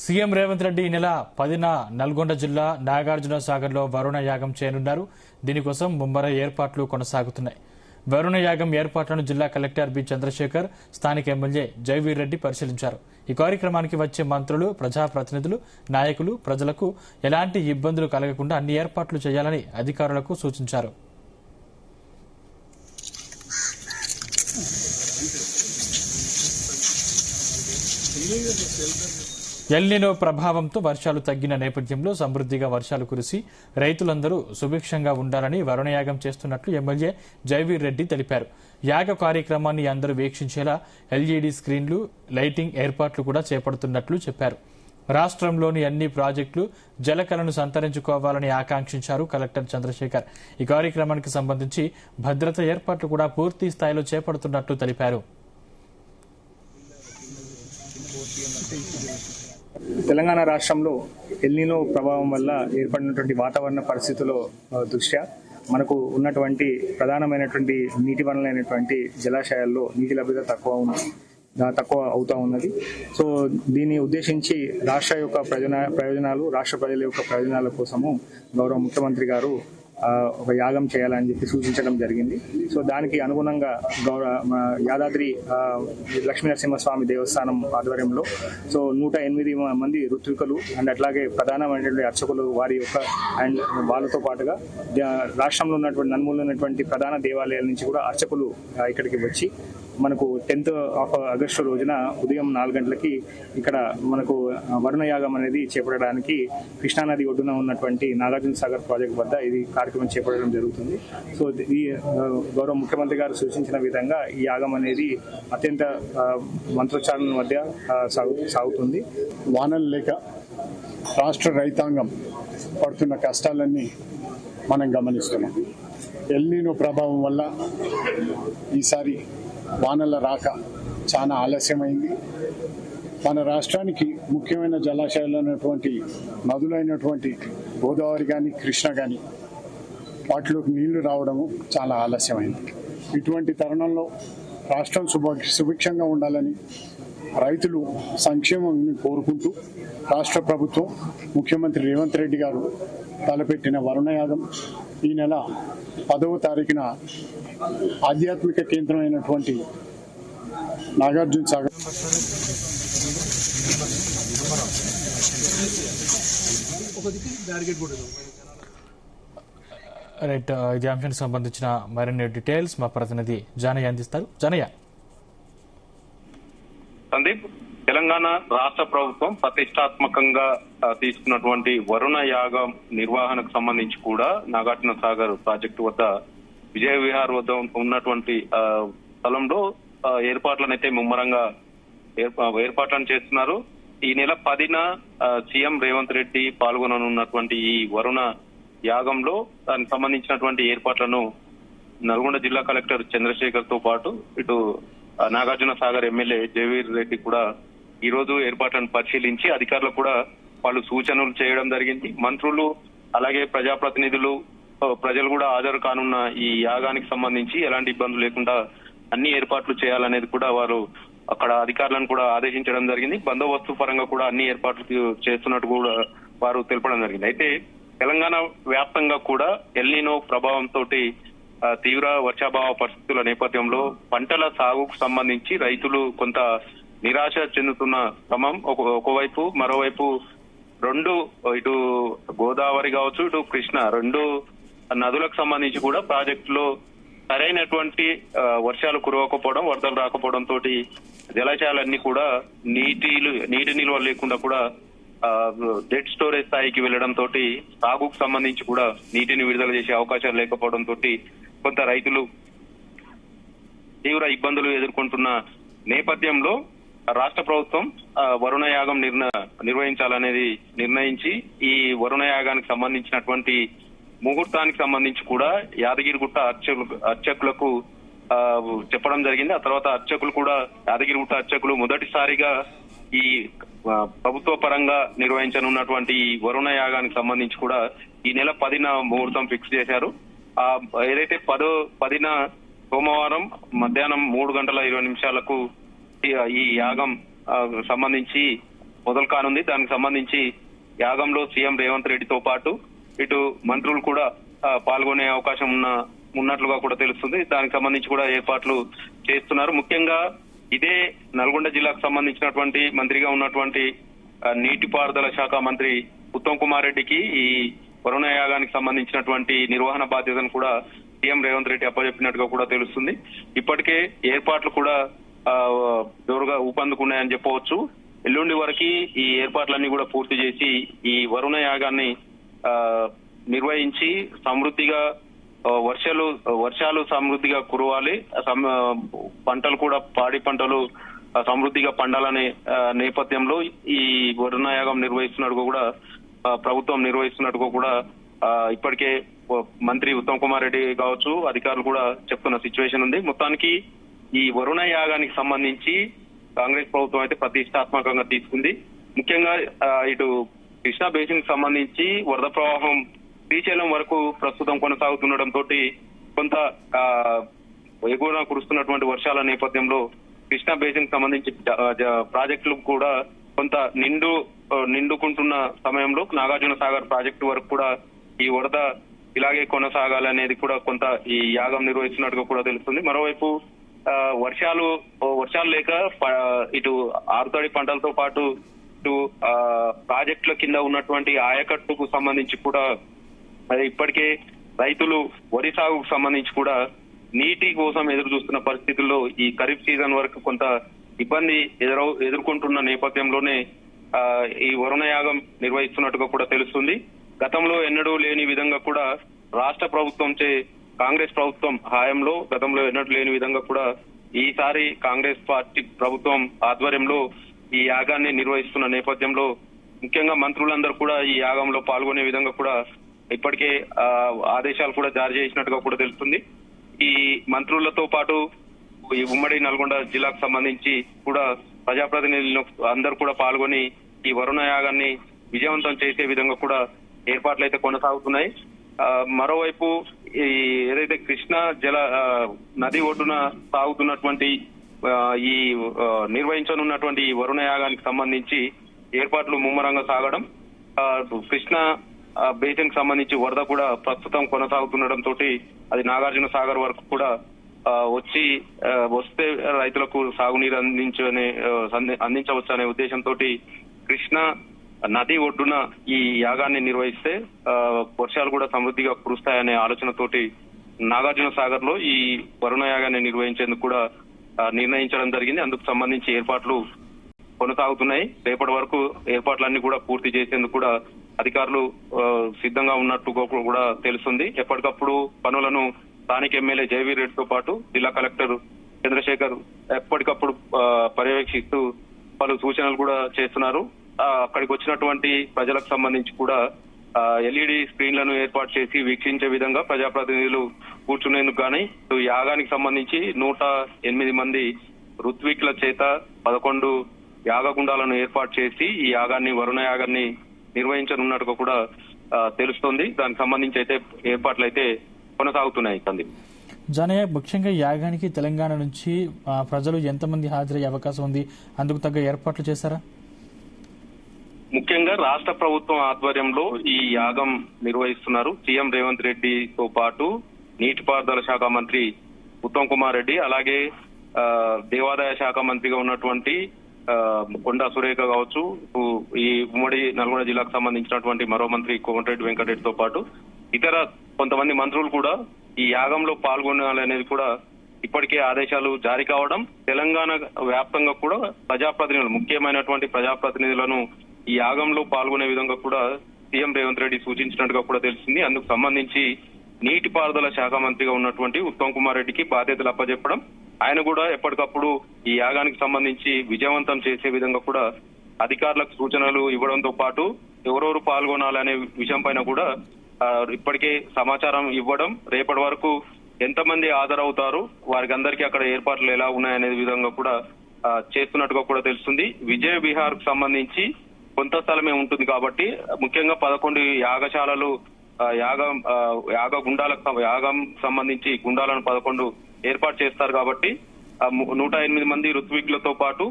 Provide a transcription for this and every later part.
CM Revanth Reddy ఈ నెల 10న నల్గొండ జిల్లా నాగార్జున సాగర్లో వరుణ యాగం చేయనున్నారు. దీనికోసం ముమ్మర ఏర్పాట్లు కొనసాగుతున్నాయి. వరుణ యాగం ఏర్పాట్లను జిల్లా కలెక్టర్ బి చంద్రశేఖర్, స్థానిక ఎమ్మెల్యే జైవీర్ రెడ్డి పరిశీలించారు. ఈ కార్యక్రమానికి వచ్చే మంత్రులు, ప్రజాప్రతినిధులు, నాయకులు, ప్రజలకు ఎలాంటి ఇబ్బందులు కలగకుండా అన్ని ఏర్పాట్లు చేయాలని అధికారులకు సూచించారు. ఎల్నినో ప్రభావంతో వర్షాలు తగ్గిన నేపథ్యంలో సమృద్దిగా వర్షాలు కురిసి రైతులందరూ సుభిక్షంగా ఉండాలని వరుణయాగం చేస్తున్నట్లు ఎమ్మెల్యే జైవీర్ రెడ్డి తెలిపారు. యాగ కార్యక్రమాన్ని అందరూ వీక్షించేలా ఎల్ఈడీ స్క్రీన్లు, లైటింగ్ ఏర్పాట్లు కూడా చేపడుతున్నట్లు చెప్పారు. రాష్ట్రంలోని అన్ని ప్రాజెక్టులు జలకలను సంతరించుకోవాలని ఆకాంక్షించారు కలెక్టర్ చంద్రశేఖర్. ఈ కార్యక్రమానికి సంబంధించి భద్రత ఏర్పాట్లు కూడా పూర్తి స్థాయిలో చేపడుతున్నట్లు తెలిపారు. తెలంగాణ రాష్ట్రంలో ఎల్నినో ప్రభావం వల్ల ఏర్పడినటువంటి వాతావరణ పరిస్థితుల దృష్ట్యా మనకు ఉన్నటువంటి ప్రధానమైనటువంటి నీటి వనరులైనటువంటి జలాశయాల్లో నీటి లభ్యత తక్కువ అవుతా ఉన్నది. సో దీన్ని ఉద్దేశించి రాష్ట్ర యొక్క ప్రయోజనాలు, రాష్ట్ర ప్రజల యొక్క ప్రయోజనాల కోసము గౌరవ ముఖ్యమంత్రి గారు ఒక యాగం చేయాలని చెప్పి సూచించడం జరిగింది. సో దానికి అనుగుణంగా యాదాద్రి లక్ష్మీనరసింహస్వామి దేవస్థానం ఆధ్వర్యంలో 108 మంది ఋత్వికులు అండ్ అట్లాగే ప్రధానమైనటువంటి అర్చకులు వారి యొక్క అండ్ వాళ్ళతో పాటుగా రాష్ట్రంలో ఉన్నటువంటి నలుమూలలో ఉన్నటువంటి ప్రధాన దేవాలయాల నుంచి కూడా అర్చకులు ఇక్కడికి వచ్చి మనకు 10th ఆగస్టు రోజున ఉదయం 4 గంటలకి ఇక్కడ మనకు వరుణ యాగం అనేది చేపట్టడానికి కృష్ణానది ఒడ్డున ఉన్నటువంటి నాగార్జున సాగర్ ప్రాజెక్ట్ వద్ద ఇది కార్యక్రమం చేపట్టడం జరుగుతుంది. సో ఈ గౌరవ ముఖ్యమంత్రి గారు సూచించిన విధంగా ఈ యాగం అనేది అత్యంత మంత్రోచ్చారణ మధ్య సాగుతుంది. వానలు లేక రాష్ట్ర రైతాంగం పడుతున్న కష్టాలన్నీ మనం గమనిస్తున్నాం. ఎల్నినో ప్రభావం వల్ల ఈసారి వానల రాక చాలా ఆలస్యమైంది. మన రాష్ట్రానికి ముఖ్యమైన జలాశయాలైనటువంటి నదులైనటువంటి గోదావరి కానీ, కృష్ణ కానీ వాటిలోకి నీళ్లు రావడము చాలా ఆలస్యమైంది. ఇటువంటి తరుణంలో రాష్ట్రం సుభిక్షంగా ఉండాలని, రైతులు సంక్షేమాన్ని కోరుకుంటూ రాష్ట్ర ప్రభుత్వం, ముఖ్యమంత్రి రేవంత్ రెడ్డి గారు తలపెట్టిన వరుణయాగం ఈ నెల 10వ తారీఖున ఆధ్యాత్మిక కేంద్రమైనటువంటి నాగార్జున సాగర్ రైట్. ఇదే అంశానికి సంబంధించిన మరిన్ని డీటెయిల్స్ మా ప్రతినిధి జానయ్య అందిస్తారు. జానయ్య. సందీప్, తెలంగాణ రాష్ట్ర ప్రభుత్వం ప్రతిష్టాత్మకంగా తీసుకున్నటువంటి వరుణ యాగం నిర్వహణకు సంబంధించి కూడా నాగార్జున సాగర్ ప్రాజెక్టు వద్ద విజయ విహార్ వద్ద ఉన్నటువంటి స్థలంలో ఏర్పాట్లనైతే ముమ్మరంగా ఏర్పాట్లను చేస్తున్నారు. ఈ నెల 10న సీఎం రేవంత్ రెడ్డి పాల్గొననున్నటువంటి ఈ వరుణ యాగంలో దానికి సంబంధించినటువంటి ఏర్పాట్లను నల్గొండ జిల్లా కలెక్టర్ చంద్రశేఖర్ తో పాటు ఇటు నాగార్జున సాగర్ ఎమ్మెల్యే జైవీర్ రెడ్డి కూడా ఈ రోజు ఏర్పాట్లను పరిశీలించి అధికారులకు కూడా వాళ్ళు సూచనలు చేయడం జరిగింది. మంత్రులు అలాగే ప్రజాప్రతినిధులు, ప్రజలు కూడా హాజరు కానున్న ఈ యాగానికి సంబంధించి ఎలాంటి ఇబ్బందులు లేకుండా అన్ని ఏర్పాట్లు చేయాలనేది కూడా వారు అక్కడ అధికారులను కూడా ఆదేశించడం జరిగింది. బందోబస్తు పరంగా కూడా అన్ని ఏర్పాట్లు చేస్తున్నట్టు కూడా వారు తెలపడం జరిగింది. అయితే తెలంగాణ వ్యాప్తంగా కూడా ఎల్నినో ప్రభావంతో తీవ్ర వర్షాభావ పరిస్థితుల నేపథ్యంలో పంటల సాగుకు సంబంధించి రైతులు కొంత నిరాశ చెందుతున్న క్రమం ఒకవైపు, మరోవైపు ఇటు గోదావరి కావచ్చు, ఇటు కృష్ణ నదులకు సంబంధించి కూడా ప్రాజెక్టులో సరైనటువంటి వర్షాలు కురవకపోవడం, వరదలు రాకపోవడం తోటి జలాశయాలన్నీ కూడా నీటి నిల్వ లేకుండా కూడా డెడ్ స్టోరేజ్ స్థాయికి వెళ్లడం తోటి సాగుకు సంబంధించి కూడా నీటిని విడుదల చేసే అవకాశాలు లేకపోవడం తోటి కొంత రైతులు తీవ్ర ఇబ్బందులు ఎదుర్కొంటున్న నేపథ్యంలో రాష్ట్ర ప్రభుత్వం వరుణ యాగం నిర్వహించాలనేది నిర్ణయించి ఈ వరుణ యాగానికి సంబంధించినటువంటి ముహూర్తానికి సంబంధించి కూడా యాదగిరిగుట్ట అర్చకులకు చెప్పడం జరిగింది. ఆ తర్వాత అర్చకులు కూడా యాదగిరిగుట్ట అర్చకులు మొదటిసారిగా ఈ ప్రభుత్వ పరంగా నిర్వహించనున్నటువంటి ఈ వరుణ యాగానికి సంబంధించి కూడా ఈ నెల 10న ముహూర్తం ఫిక్స్ చేశారు. ఏదైతే 10న సోమవారం మధ్యాహ్నం 3:20 ఈ యాగం సంబంధించి మొదలు కానుంది. దానికి సంబంధించి యాగంలో సీఎం రేవంత్ రెడ్డితో పాటు ఇటు మంత్రులు కూడా పాల్గొనే అవకాశం ఉన్నట్లుగా కూడా తెలుస్తుంది. దానికి సంబంధించి కూడా ఏర్పాట్లు చేస్తున్నారు. ముఖ్యంగా ఇదే నల్గొండ జిల్లాకు సంబంధించినటువంటి మంత్రిగా ఉన్నటువంటి నీటిపారుదల శాఖ మంత్రి ఉత్తమ్ కుమార్ రెడ్డికి ఈ వరుణ యాగానికి సంబంధించినటువంటి నిర్వహణ బాధ్యతను కూడా సీఎం రేవంత్ రెడ్డి అప్పచెప్పినట్టుగా కూడా తెలుస్తుంది. ఇప్పటికే ఏర్పాట్లు కూడా జోరుగా ఊపందుకున్నాయని చెప్పవచ్చు. ఎల్లుండి వరకు ఈ ఏర్పాట్లన్నీ కూడా పూర్తి చేసి ఈ వరుణ యాగాన్ని నిర్వహించి సమృద్ధిగా వర్షాలు సమృద్ధిగా కురవాలి, పంటలు కూడా పాడి పంటలు సమృద్ధిగా పండాలనే నేపథ్యంలో ఈ వరుణ యాగం నిర్వహిస్తున్నట్టుగా కూడా ప్రభుత్వం నిర్వహిస్తున్నట్టుగా కూడా ఇప్పటికే మంత్రి ఉత్తమ్ కుమార్ రెడ్డి కావచ్చు అధికారులు కూడా చెప్తున్న సిచ్యువేషన్ ఉంది. మొత్తానికి ఈ వరుణ యాగానికి సంబంధించి కాంగ్రెస్ ప్రభుత్వం అయితే ప్రతిష్టాత్మకంగా తీసుకుంది. ముఖ్యంగా ఇటు కృష్ణా బేసిన్ కి సంబంధించి వరద ప్రవాహం శ్రీశైలం వరకు ప్రస్తుతం కొనసాగుతుండటంతో కొంత ఎగువన కురుస్తున్నటువంటి వర్షాల నేపథ్యంలో కృష్ణా బేసిన్ కి సంబంధించి ప్రాజెక్టులు కూడా కొంత నిండుకుంటున్న సమయంలో నాగార్జున సాగర్ ప్రాజెక్టు వరకు కూడా ఈ వరద ఇలాగే కొనసాగాలనేది కూడా కొంత ఈ యాగం నిర్వహిస్తున్నట్టుగా కూడా తెలుస్తుంది. మరోవైపు వర్షాలు లేక ఇటు ఆరుతడి పంటలతో పాటు ఇటు ప్రాజెక్టుల కింద ఉన్నటువంటి ఆయకట్టుకు సంబంధించి కూడా ఇప్పటికే రైతులు వరి సాగుకు సంబంధించి కూడా నీటి కోసం ఎదురు చూస్తున్న పరిస్థితుల్లో ఈ ఖరీఫ్ సీజన్ వరకు కొంత ఇబ్బంది ఎదుర్కొంటున్న నేపథ్యంలోనే ఈ వరుణ యాగం నిర్వహిస్తున్నట్టుగా కూడా తెలుస్తుంది. గతంలో ఎన్నడూ లేని విధంగా కూడా రాష్ట్ర ప్రభుత్వంచే కాంగ్రెస్ ప్రభుత్వం హయాంలో గతంలో ఎన్నడూ లేని విధంగా కూడా ఈసారి కాంగ్రెస్ పార్టీ ప్రభుత్వం ఆధ్వర్యంలో ఈ యాగాన్ని నిర్వహిస్తున్న నేపథ్యంలో ముఖ్యంగా మంత్రులందరూ కూడా ఈ యాగంలో పాల్గొనే విధంగా కూడా ఇప్పటికే ఆదేశాలు కూడా జారీ చేసినట్టుగా కూడా తెలుస్తుంది. ఈ మంత్రులతో పాటు ఈ ఉమ్మడి నల్గొండ జిల్లాకు సంబంధించి కూడా ప్రజాప్రతినిధులు అందరూ కూడా పాల్గొని ఈ వరుణ యాగాన్ని విజయవంతం చేసే విధంగా కూడా ఏర్పాట్లు అయితే కొనసాగుతున్నాయి. మరోవైపు ఏదైతే కృష్ణా నది ఒడ్డున సాగుతున్నటువంటి ఈ నిర్వహించనున్నటువంటి ఈ వరుణ యాగానికి సంబంధించి ఏర్పాట్లు ముమ్మరంగా సాగడం, కృష్ణా బేసిన్ కి సంబంధించి వరద కూడా ప్రస్తుతం కొనసాగుతుండటంతో అది నాగార్జున సాగర్ వరకు కూడా వస్తే రైతులకు సాగునీరు అందించవచ్చు అనే ఉద్దేశంతో కృష్ణా నది ఒడ్డున ఈ యాగాన్ని నిర్వహిస్తే వర్షాలు కూడా సమృద్ధిగా కురుస్తాయనే ఆలోచనతోటి నాగార్జున సాగర్ లో ఈ వరుణ యాగాన్ని నిర్వహించేందుకు కూడా నిర్ణయించడం జరిగింది. అందుకు సంబంధించి ఏర్పాట్లు కొనసాగుతున్నాయి. రేపటి వరకు ఏర్పాట్లన్నీ కూడా పూర్తి చేసేందుకు కూడా అధికారులు సిద్ధంగా ఉన్నట్టు కూడా తెలుస్తుంది. ఎప్పటికప్పుడు పనులను స్థానిక ఎమ్మెల్యే జైవీర్ రెడ్డితో పాటు జిల్లా కలెక్టర్ చంద్రశేఖర్ ఎప్పటికప్పుడు పర్యవేక్షిస్తూ పలు సూచనలు కూడా చేస్తున్నారు. అక్కడికి వచ్చినటువంటి ప్రజలకు సంబంధించి కూడా ఎల్ఈడి స్క్రీన్లను ఏర్పాటు చేసి వీక్షించే విధంగా ప్రజాప్రతినిధులు కూర్చునేందుకు గానీ యాగానికి సంబంధించి 108 మంది ఋత్వికుల చేత 11 యాగగుండాలను ఏర్పాటు చేసి ఈ యాగాన్ని వరుణ యాగాన్ని నిర్వహించనున్నట్టుగా కూడా తెలుస్తోంది. దానికి సంబంధించి అయితే ఏర్పాట్లు అయితే కొనసాగుతున్నాయి. సందీప్ జానయ్య, ముఖ్యంగా యాగానికి తెలంగాణ నుంచి ప్రజలు ఎంతమంది హాజరయ్యే అవకాశం ఉంది? అందుకు తగ్గ ఏర్పాట్లు చేశారా? ముఖ్యంగా రాష్ట్ర ప్రభుత్వం ఆధ్వర్యంలో ఈ యాగం నిర్వహిస్తున్నారు. సీఎం రేవంత్ రెడ్డితో పాటు నీటిపారుదల శాఖ మంత్రి ఉత్తమ్ కుమార్ రెడ్డి, అలాగే దేవాదాయ శాఖ మంత్రిగా ఉన్నటువంటి కొండా సురేఖ కావచ్చు, ఈ ఉమ్మడి నల్గొండ జిల్లాకు సంబంధించినటువంటి మరో మంత్రి కోమటిరెడ్డి వెంకటరెడ్డితో పాటు ఇతర కొంతమంది మంత్రులు కూడా ఈ యాగంలో పాల్గొనాలనేది కూడా ఇప్పటికే ఆదేశాలు జారీ కావడం, తెలంగాణ వ్యాప్తంగా కూడా ప్రజాప్రతినిధులు ముఖ్యమైనటువంటి ప్రజాప్రతినిధులను ఈ యాగంలో పాల్గొనే విధంగా కూడా సీఎం రేవంత్ రెడ్డి సూచించినట్టుగా కూడా తెలిసింది. అందుకు సంబంధించి నీటిపారుదల శాఖ మంత్రిగా ఉన్నటువంటి ఉత్తమ్ కుమార్ రెడ్డికి బాధ్యతలు అప్పచెప్పడం, ఆయన కూడా ఎప్పటికప్పుడు ఈ యాగానికి సంబంధించి విజయవంతం చేసే విధంగా కూడా అధికారులకు సూచనలు ఇవ్వడంతో పాటు ఎవరెవరు పాల్గొనాలనే విషయం పైన కూడా ఇప్పటికే సమాచారం ఇవ్వడం, రేపటి వరకు ఎంతమంది హాజరవుతారు, వారికి అందరికీ అక్కడ ఏర్పాట్లు ఎలా ఉన్నాయనే విధంగా కూడా చేస్తున్నట్టుగా కూడా తెలుస్తుంది. విజయ విహార్ కు సంబంధించి కొంత స్థలమే ఉంటుంది కాబట్టి ముఖ్యంగా 11 యాగశాలలు యాగం సంబంధించి గుండాలను 11 ఏర్పాటు చేస్తారు కాబట్టి 108 మంది ఋత్వికులతో పాటు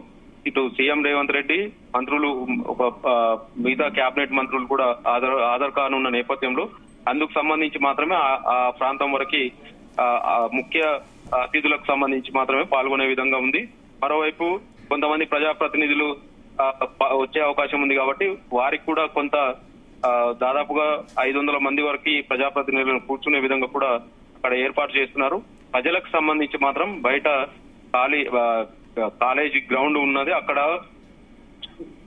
ఇటు సీఎం రేవంత్ రెడ్డి మంత్రులు మిగతా కేబినెట్ మంత్రులు కూడా ఆధార్ కానున్న నేపథ్యంలో అందుకు సంబంధించి మాత్రమే ఆ ప్రాంతం వరకు ముఖ్య అతిథులకు సంబంధించి మాత్రమే పాల్గొనే విధంగా ఉంది. మరోవైపు కొంతమంది ప్రజాప్రతినిధులు వచ్చే అవకాశం ఉంది కాబట్టి వారికి కూడా కొంత దాదాపుగా 500 మంది వరకు ప్రజాప్రతినిధులను కూర్చునే విధంగా కూడా అక్కడ ఏర్పాటు చేస్తున్నారు. ప్రజలకు సంబంధించి మాత్రం బయట కాలేజీ గ్రౌండ్ ఉన్నది,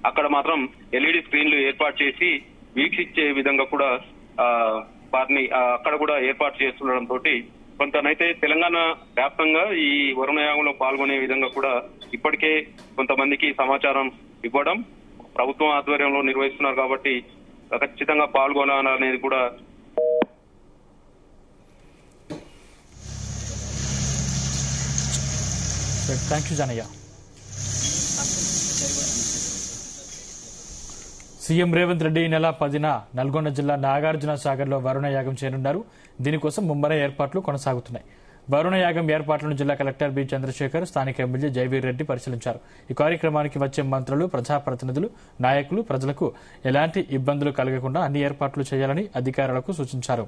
అక్కడ మాత్రం ఎల్ఈడి స్క్రీన్లు ఏర్పాటు చేసి వీక్షించే విధంగా కూడా వారిని అక్కడ కూడా ఏర్పాటు చేస్తుండటంతో కొంతనైతే తెలంగాణ వ్యాప్తంగా ఈ వరుణ యాగంలో పాల్గొనే విధంగా కూడా ఇప్పటికే కొంతమందికి సమాచారం ఇవ్వడం, ప్రభుత్వం ఆధ్వర్యంలో నిర్వహిస్తున్నారు కాబట్టి ఖచ్చితంగా పాల్గొనాలనేది కూడా thank you Janayya. CM Revanth Reddy ఈ నెల 10న నల్గొండ జిల్లా నాగార్జున సాగర్ లో వరుణ యాగం చేయనున్నారు. దీనికోసం ముమ్మర ఏర్పాట్లు కొనసాగుతున్నాయి. వరుణ యాగం ఏర్పాట్లను జిల్లా కలెక్టర్ బి చంద్రశేఖర్, స్థానిక ఎమ్మెల్యే జైవీర్ రెడ్డి పరిశీలించారు. ఈ కార్యక్రమానికి వచ్చే మంత్రులు, ప్రజాప్రతినిధులు, నాయకులు ప్రజలకు ఎలాంటి ఇబ్బందులు కలగకుండా అన్ని ఏర్పాట్లు చేయాలని అధికారులకు సూచించారు.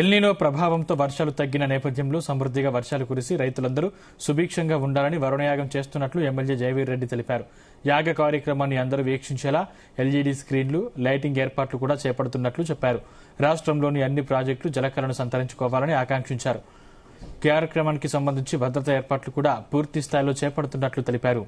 ఎల్నినో ప్రభావంతో వర్షాలు తగ్గిన నేపథ్యంలో సమృద్దిగా వర్షాలు కురిసి రైతులందరూ సుభిక్షంగా ఉండాలని వరుణయాగం చేస్తున్నట్లు ఎమ్మెల్యే జైవీర్ రెడ్డి తెలిపారు. యాగ కార్యక్రమాన్ని అందరూ వీక్షించేలా ఎల్ఈడీ స్క్రీన్లు, లైటింగ్ ఏర్పాట్లు కూడా చేపడుతున్నట్లు చెప్పారు. రాష్ట్రంలోని అన్ని ప్రాజెక్టులు జలకళను సంతరించుకోవాలని ఆకాంక్షించారు. కార్యక్రమానికి సంబంధించి భద్రతా ఏర్పాట్లు కూడా పూర్తి స్థాయిలో చేపడుతున్నట్లు తెలిపారు.